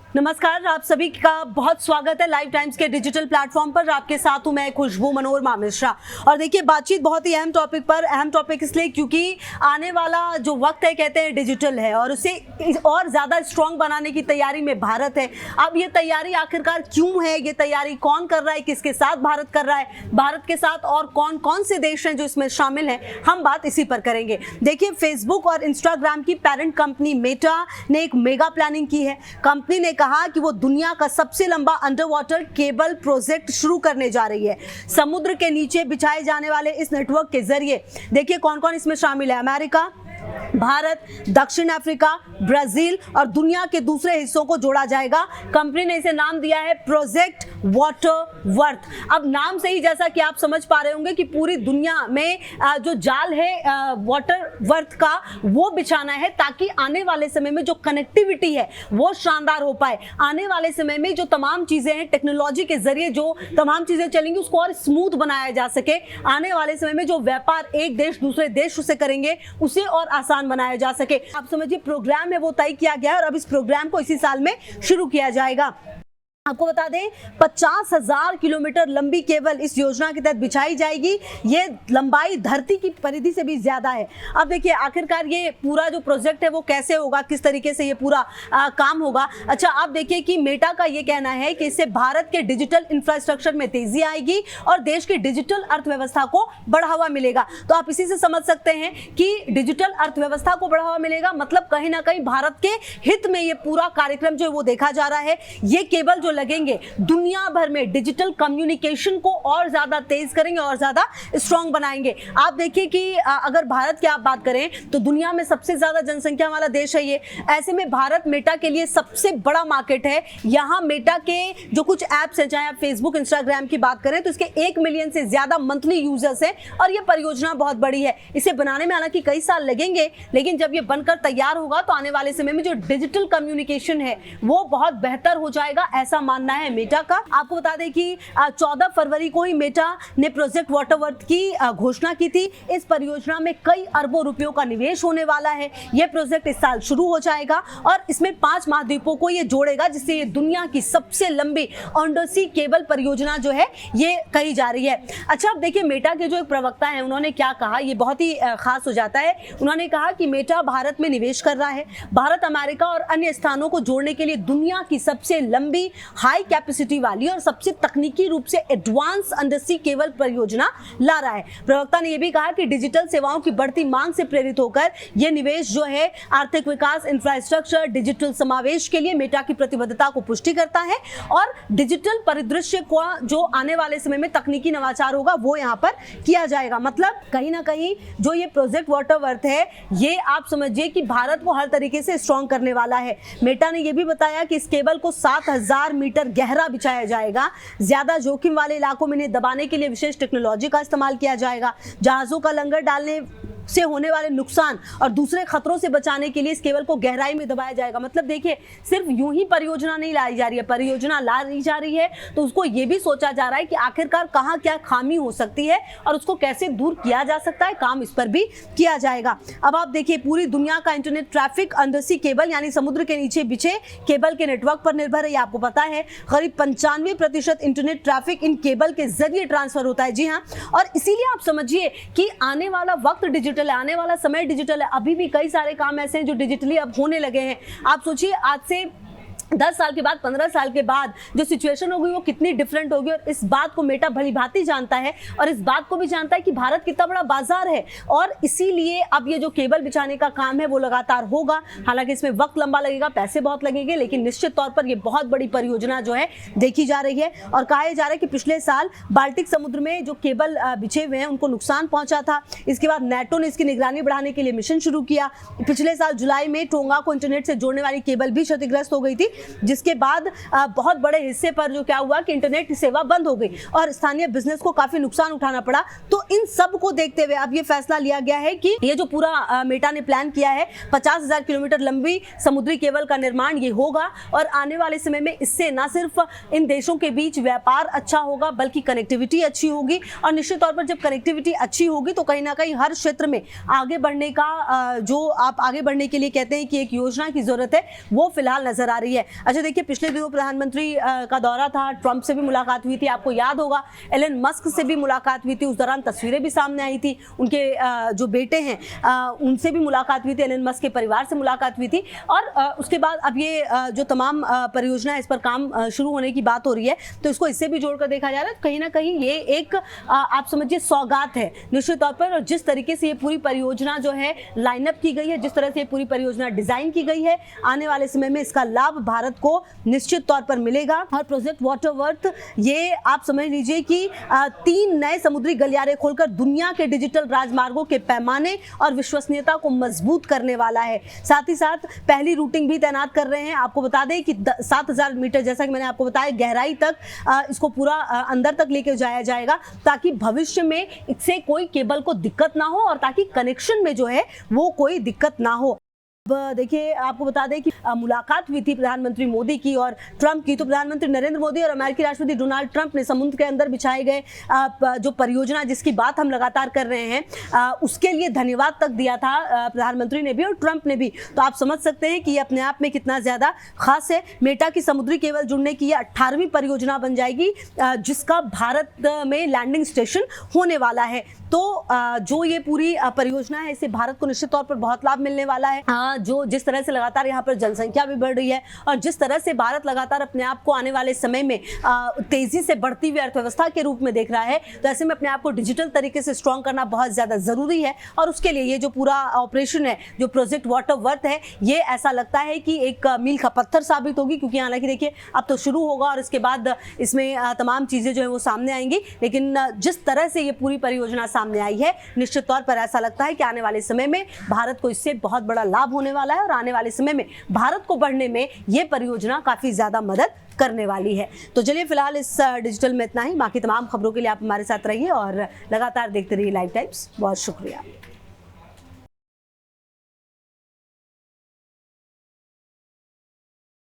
नमस्कार, आप सभी का बहुत स्वागत है लाइव टाइम्स के डिजिटल प्लेटफॉर्म पर। आपके साथ हूं मैं खुशबू मनोरमा मिश्रा। और देखिए, बातचीत बहुत ही अहम टॉपिक इसलिए क्योंकि आने वाला जो वक्त है कहते हैं डिजिटल है और उसे और ज़्यादा स्ट्रॉन्ग बनाने की तैयारी में भारत है। अब ये तैयारी आखिरकार क्यों है, ये तैयारी कौन कर रहा है, किसके साथ भारत कर रहा है, भारत के साथ और कौन कौन से देश हैं जो इसमें शामिल हैं, हम बात इसी पर करेंगे। देखिए, फेसबुक और इंस्टाग्राम की पेरेंट कंपनी मेटा ने एक मेगा प्लानिंग की है। कंपनी ने कहा कि वो दुनिया का सबसे लंबा अंडर वाटर केबल प्रोजेक्ट शुरू करने जा रही है। समुद्र के नीचे बिछाए जाने वाले इस नेटवर्क के जरिए देखिए कौन कौन इसमें शामिल है। अमेरिका, भारत, दक्षिण अफ्रीका, ब्राजील और दुनिया के दूसरे हिस्सों को जोड़ा जाएगा। कंपनी ने इसे नाम दिया है प्रोजेक्ट वाटर वर्थ। अब नाम से ही जैसा कि आप समझ पा रहे होंगे कि पूरी दुनिया में जो जाल है वाटर वर्थ का वो बिछाना है ताकि आने वाले समय में जो कनेक्टिविटी है वो शानदार हो पाए। आने वाले समय में जो तमाम चीजें हैं टेक्नोलॉजी के जरिए जो तमाम चीजें चलेंगी उसको और स्मूथ बनाया जा सके। आने वाले समय में जो व्यापार एक देश दूसरे देश से करेंगे उसे और आसान बनाया जा सके। आप समझिए प्रोग्राम है वो तय किया गया है और अब इस प्रोग्राम को इसी साल में शुरू किया जाएगा। आपको बता दें 50,000 किलोमीटर लंबी केबल इस योजना के तहत बिछाई जाएगी। ये लंबाई धरती की परिधि से भी ज्यादा है। अब देखिए आखिरकार ये पूरा जो प्रोजेक्ट है वो कैसे होगा, किस तरीके से ये पूरा काम होगा। अच्छा, आप देखिए कि मेटा का ये कहना है कि इससे भारत के डिजिटल इंफ्रास्ट्रक्चर में तेजी आएगी और देश की डिजिटल अर्थव्यवस्था को बढ़ावा मिलेगा। तो आप इसी से समझ सकते हैं कि डिजिटल अर्थव्यवस्था को बढ़ावा मिलेगा मतलब कहीं ना कहीं भारत के हित में ये पूरा कार्यक्रम जो है वो देखा जा रहा है। ये केबल जो लगेंगे दुनिया भर में डिजिटल कम्युनिकेशन को और ज्यादा तेज करेंगे और ज्यादा स्ट्रांग बनाएंगे। आप देखिए कि अगर भारत की आप बात करें तो दुनिया में सबसे ज्यादा जनसंख्या वाला देश है ये। ऐसे में भारत मेटा के लिए सबसे बड़ा मार्केट है। यहाँ मेटा के जो कुछ एप्स हैं, चाहे आप फेसबुक इंस्टाग्राम की बात करें तो इसके 1 मिलियन से ज्यादा मंथली यूजर्स हैं और ये परियोजना बहुत बड़ी है। इसे बनाने में हालांकि कई साल लगेंगे, लेकिन जब ये बनकर तैयार होगा तो आने वाले समय में जो डिजिटल कम्युनिकेशन है वो बहुत बेहतर हो जाएगा, ऐसा मानना है मेटा का। आपको बता दें कि 14 फरवरी को ही मेटा ने प्रोजेक्ट वाटरवर्थ की घोषणा की थी। इस परियोजना में कई अरबों रुपयों का निवेश होने वाला है। यह प्रोजेक्ट इस साल शुरू हो जाएगा और इसमें 5 महाद्वीपों को ये जोड़ेगा, जिससे ये दुनिया की सबसे लंबी अंडरसी केबल परियोजना जो है ये कही जा रही है। अच्छा, अब देखिए मेटा के जो एक प्रवक्ता है उन्होंने क्या कहा, ये बहुत ही खास हो जाता है। उन्होंने कहा कि मेटा भारत में निवेश कर रहा है। भारत अमेरिका और अन्य स्थानों को जोड़ने के लिए दुनिया की सबसे लंबी हाई कैपेसिटी वाली और सबसे तकनीकी रूप से एडवांस अंडरसी केबल परियोजना ला रहा है। प्रवक्ता ने यह भी कहा कि डिजिटल सेवाओं की बढ़ती मांग से प्रेरित होकर यह निवेश जो है आर्थिक विकास, इंफ्रास्ट्रक्चर, डिजिटल समावेश के लिए मेटा की प्रतिबद्धता को पुष्टि करता है और डिजिटल परिदृश्य को जो आने वाले समय में तकनीकी नवाचार होगा वो यहाँ पर किया जाएगा। मतलब कहीं ना कहीं जो ये प्रोजेक्ट वाटरवर्थ है ये आप समझिए कि भारत को हर तरीके से स्ट्रॉन्ग करने वाला है। मेटा ने यह भी बताया कि इस केबल को 7,000 मीटर गहरा बिछाया जाएगा। ज्यादा जोखिम वाले इलाकों में इन्हें दबाने के लिए विशेष टेक्नोलॉजी का इस्तेमाल किया जाएगा। जहाजों का लंगर डालने से होने वाले नुकसान और दूसरे खतरों से बचाने के लिए इस केबल को गहराई में दबाया जाएगा। मतलब देखिए सिर्फ यूं ही परियोजना नहीं लाई जा रही है, परियोजना लाई जा रही है तो उसको ये भी सोचा जा रहा है कि आखिरकार कहाँ क्या खामी हो सकती है और उसको कैसे दूर किया जा सकता है, काम इस पर भी किया जाएगा। अब आप देखिए पूरी दुनिया का इंटरनेट ट्रैफिक अंडरसी केबल यानी समुद्र के नीचे बिछे केबल के नेटवर्क पर निर्भर है। आपको पता है करीब 95% इंटरनेट ट्रैफिक इन केबल के जरिए ट्रांसफर होता है। जी हाँ, और इसीलिए आप समझिए कि आने वाला वक्त डिजिटल है, आने वाला समय डिजिटल है। अभी भी कई सारे काम ऐसे हैं जो डिजिटली अब होने लगे हैं। आप सोचिए आज से 10 साल के बाद, 15 साल के बाद जो सिचुएशन होगी वो कितनी डिफरेंट होगी और इस बात को मेटा भली भांति जानता है और इस बात को भी जानता है कि भारत कितना बड़ा बाजार है और इसीलिए अब ये जो केबल बिछाने का काम है वो लगातार होगा। हालांकि इसमें वक्त लंबा लगेगा, पैसे बहुत लगेंगे, लेकिन निश्चित तौर पर ये बहुत बड़ी परियोजना जो है देखी जा रही है। और कहा जा रहा है कि पिछले साल बाल्टिक समुद्र में जो केबल बिछे हुए हैं उनको नुकसान पहुंचा था। इसके बाद नेटो ने इसकी निगरानी बढ़ाने के लिए मिशन शुरू किया। पिछले साल जुलाई में टोंगा को इंटरनेट से जोड़ने वाली केबल भी क्षतिग्रस्त हो गई थी, जिसके बाद बहुत बड़े हिस्से पर जो क्या हुआ कि इंटरनेट सेवा बंद हो गई और स्थानीय बिजनेस को काफी नुकसान उठाना पड़ा। तो इन सब को देखते हुए अब ये फैसला लिया गया है कि ये जो पूरा मेटा ने प्लान किया है 50,000 किलोमीटर लंबी समुद्री केबल का निर्माण ये होगा और आने वाले समय में इससे न सिर्फ इन देशों के बीच व्यापार अच्छा होगा बल्कि कनेक्टिविटी अच्छी होगी। और निश्चित तौर पर जब कनेक्टिविटी अच्छी होगी तो कहीं ना कहीं हर क्षेत्र में आगे बढ़ने का जो आप आगे बढ़ने के लिए कहते हैं कि एक योजना की जरूरत है वो फिलहाल नजर आ रही है। अच्छा देखिए, पिछले दिनों प्रधानमंत्री का दौरा था, ट्रंप से भी मुलाकात हुई थी, आपको याद होगा एलन मस्क से भी मुलाकात हुई थी, उस दौरान तस्वीरें भी सामने आई थी, उनके जो बेटे हैं उनसे भी मुलाकात हुई थी, एलन मस्क के परिवार से मुलाकात हुई थी। और उसके बाद अब ये जो तमाम परियोजना इस पर काम शुरू होने की बात हो रही है, तो इसको इससे भी जोड़कर देखा जा रहा है। कहीं ना कहीं ये एक आप समझिए सौगात है निश्चित तौर पर। और जिस तरीके से ये पूरी परियोजना जो है लाइनअप की गई है, जिस तरह से ये पूरी परियोजना डिजाइन की गई है, आने वाले समय में इसका लाभ भारत को निश्चित तौर पर मिलेगा। और प्रोजेक्ट वाटर वर्थ ये आप समझ लीजिए कि 3 नए समुद्री गलियारे खोलकर दुनिया के डिजिटल राजमार्गों के पैमाने और विश्वसनीयता को मजबूत करने वाला है। साथ ही साथ पहली रूटिंग भी तैनात कर रहे हैं। आपको बता दें कि 7000 मीटर, जैसा कि मैंने आपको बताया, गहराई तक इसको पूरा अंदर तक लेके जाया जाएगा, ताकि भविष्य में इससे कोई केबल को दिक्कत ना हो और ताकि कनेक्शन में जो है वो कोई दिक्कत ना हो। देखिए, आपको बता दें कि मुलाकात हुई थी प्रधानमंत्री मोदी की और ट्रंप की, तो प्रधानमंत्री नरेंद्र मोदी और अमेरिकी राष्ट्रपति डोनाल्ड ट्रंप ने समुद्र के अंदर बिछाए गए जो परियोजना जिसकी बात हम लगातार कर रहे हैं उसके लिए धन्यवाद तक दिया था प्रधानमंत्री ने भी और ट्रंप ने भी। तो आप समझ सकते हैं कि ये अपने आप में कितना ज़्यादा खास है। मेटा की समुद्री केबल जुड़ने की ये 18वीं परियोजना बन जाएगी जिसका भारत में लैंडिंग स्टेशन होने वाला है। तो जो ये पूरी परियोजना है, इससे भारत को निश्चित तौर पर बहुत लाभ मिलने वाला है। जो जिस तरह से लगातार यहाँ पर जनसंख्या भी बढ़ रही है और जिस तरह से भारत लगातार अपने आप को आने वाले समय में तेजी से बढ़ती हुई अर्थव्यवस्था के रूप में देख रहा है, तो ऐसे में अपने आप को डिजिटल तरीके से स्ट्रॉन्ग करना बहुत ज़्यादा ज़रूरी है। और उसके लिए ये जो पूरा ऑपरेशन है, जो प्रोजेक्ट वाटर वर्थ है, ये ऐसा लगता है कि एक मील का पत्थर साबित होगी, क्योंकि हालांकि देखिए अब तो शुरू होगा और इसके बाद इसमें तमाम चीज़ें जो है वो सामने आएंगी, लेकिन जिस तरह से ये पूरी परियोजना सामने आई है, निश्चित तौर पर ऐसा लगता है कि आने वाले समय में भारत को इससे बहुत बड़ा लाभ होने वाला है और आने वाले समय में भारत को बढ़ने में यह परियोजना काफी ज्यादा मदद करने वाली है। तो चलिए फिलहाल इस डिजिटल में इतना ही। बाकी तमाम खबरों के लिए आप हमारे साथ रहिए और लगातार देखते रहिए लाइव टाइम्स। बहुत शुक्रिया।